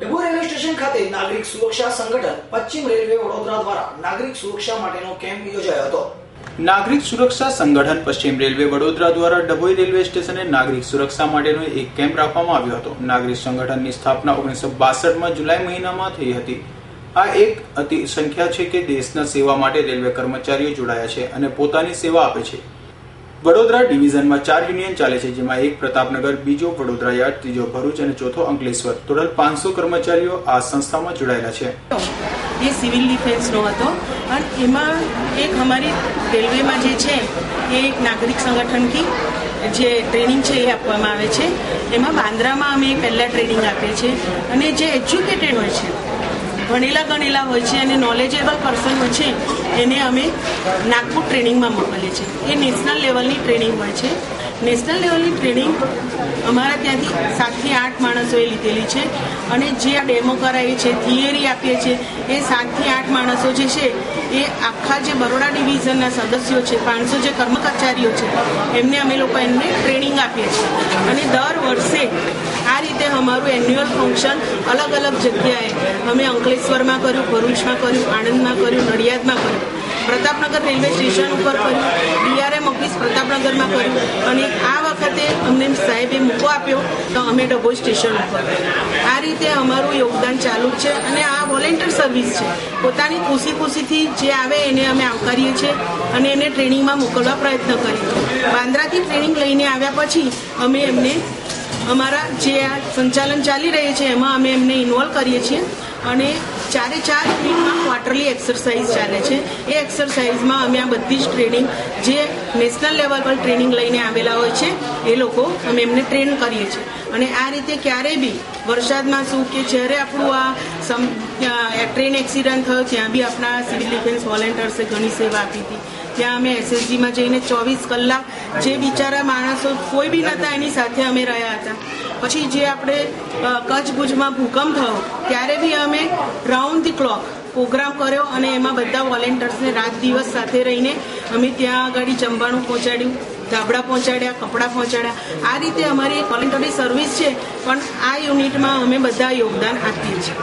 Dabhoi railway station ખાતે નાગરિક સુરક્ષા સંગઠન પશ્ચિમ રેલવે વડોદરા દ્વારા નાગરિક સુરક્ષા માટેનો કેમ્પ યોજાયો હતો। નાગરિક સુરક્ષા સંગઠન પશ્ચિમ રેલવે વડોદરા દ્વારા ડભોઈ રેલવે સ્ટેશને નાગરિક સુરક્ષા માટેનો એક કેમ્પ રાખવામાં આવ્યો હતો। નાગરિક સંગઠનની સ્થાપના 1962માં જુલાઈ મહિનામાં થઈ હતી। આ એક અતિ સંખ્યા છે કે દેશના સેવા માટે રેલવે કર્મચારીઓ જોડાયા છે અને પોતાની સેવા આપે છે। વડોદરા ડિવિઝનમાં 4 યુનિયન ચાલે છે, જેમાં એક પ્રતાપનગર, બીજો વડોદરા યાર્ડ, ત્રીજો ભરૂચ અને ચોથો અંકલેશ્વર। ટોટલ 500 કર્મચારીઓ આ સંસ્થામાં જોડાયેલા છે। ये सिविल डिफेंसનો હતો અને એમાં એક અમારી રેલવેમાં જે છે એ એક નાગરિક સંગઠનથી જે ટ્રેનિંગ છે એ આપવામાં આવે છે। એમાં બાંદ્રામાં અમે પહેલાં ટ્રેનિંગ આપીએ છીએ અને જે એજ્યુકેટેડ હોય છે, ભણેલા હોય છે અને નોલેજેબલ પર્સન હોય છે એને અમે નાગપુર ટ્રેનિંગમાં મોકલીએ છીએ। એ નેશનલ લેવલની ટ્રેનિંગ હોય છે। નેશનલ લેવલની ટ્રેનિંગ અમારા ત્યાંથી 7 થી 8 માણસોએ લીધેલી છે અને જે આ ડેમો કરાવીએ છીએ, થિયરી આપીએ છીએ, એ 7 થી 8 માણસો જે છે એ આખા જે બરોડા ડિવિઝનના સદસ્યો છે, 500 જે કર્મચારીઓ છે એમને અમે લોકો એમને ટ્રેનિંગ આપીએ છીએ અને દર વર્ષે આ રીતે અમારું એન્યુઅલ ફંક્શન અલગ અલગ જગ્યાએ અમે અંકલેશ્વરમાં કર્યું, ભરૂચમાં કર્યું, આણંદમાં કર્યું, નડિયાદમાં કર્યું, પ્રતાપનગર રેલવે સ્ટેશન ઉપર કર્યું, DRM ઓફિસ પ્રતાપનગરમાં કર્યું અને આ વખતે અમને સાહેબે મૂકો આપ્યો તો અમે ડભોઈ સ્ટેશન ઉપર। આ રીતે અમારું યોગદાન ચાલુ છે અને આ વોલેન્ટિયર સર્વિસ છે। પોતાની ખુશીથી જે આવે એને અમે આવકારીએ છીએ અને એને ટ્રેનિંગમાં મોકલવા પ્રયત્ન કરીએ। બાંદ્રાથી ટ્રેનિંગ લઈને આવ્યા પછી અમે એમને અમારા જે આ સંચાલન ચાલી રહી છે એમાં અમે એમને ઇન્વોલ્વ કરીએ છીએ અને 4 મિનિટમાં ક્વાર્ટરલી એક્સરસાઇઝ ચાલે છે। એ એક્સરસાઇઝમાં અમે આ બધી જ ટ્રેનિંગ જે નેશનલ લેવલ પર ટ્રેનિંગ લઈને આવેલા હોય છે એ લોકો અમે એમને ટ્રેન કરીએ છીએ અને આ રીતે ક્યારેય બી વરસાદમાં શું કે જ્યારે આપણું આ ટ્રેન એક્સિડન્ટ થયો ત્યાં બી આપણા સિવિલ ડિફેન્સ વોલેન્ટિયર્સે ઘણી સેવા આપી હતી। ત્યાં અમે SSGમાં જઈને 24 કલાક જે બિચારા માણસો કોઈ બી નહોતા એની સાથે અમે રહ્યા હતા। પછી જે આપણે કચ્છ ભુજમાં ભૂકંપ થયો ત્યારે બી અમે રાઉન્ડ ધી ક્લોક પ્રોગ્રામ કર્યો અને એમાં બધા વોલેન્ટિયર્સને રાત દિવસ સાથે રહીને અમે ત્યાં આગળ જમવાનું પહોંચાડ્યું, ધાબળા પહોંચાડ્યા, કપડાં પહોંચાડ્યા। આ રીતે અમારી એક વોલેન્ટરી સર્વિસ છે પણ આ યુનિટમાં અમે બધા યોગદાન આપીએ છીએ।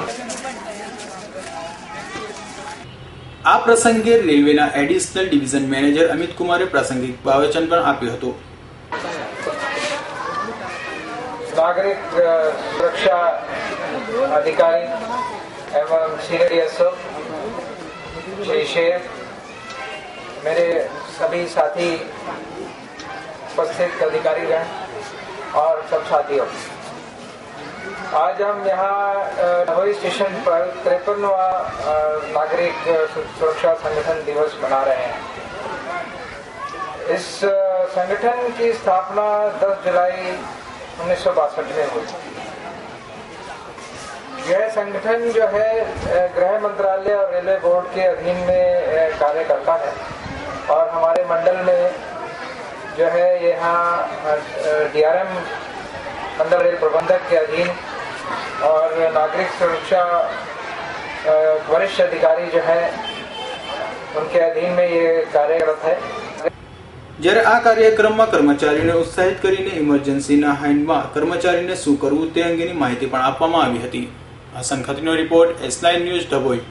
આ પ્રસંગે રેલવેના એડિશનલ ડિવિઝન મેનેજર અમિત કુમારે પ્રાસંગિક પ્રવચન પણ આપ્યું હતું। नागरिक सुरक्षा अधिकारी एवं सीनियर DSO श्री शेर, मेरे सभी साथी उपस्थित अधिकारीगण और सब साथियों, आज हम यहाँ डभोई स्टेशन पर 53वां नागरिक सुरक्षा संगठन दिवस मना रहे हैं। इस संगठन की स्थापना 10 जुलाई 1962 में हुई। यह संगठन जो है गृह मंत्रालय और रेलवे बोर्ड के अधीन में कार्य करता है और हमारे मंडल में जो है यहाँ DRM मंडल रेल प्रबंधक के अधीन और नागरिक सुरक्षा वरिष्ठ अधिकारी जो है उनके अधीन में ये कार्यरत है। જ્યારે આ કાર્યક્રમમાં કર્મચારીઓને ઉત્સાહિત કરીને ઇમરજન્સીના હાઇન્ડમાં કર્મચારીને શું કરવું તે અંગેની માહિતી પણ આપવામાં આવી હતી। હસન ખત્રીનો રિપોર્ટ, S9 ન્યૂઝ, ડભોઈ।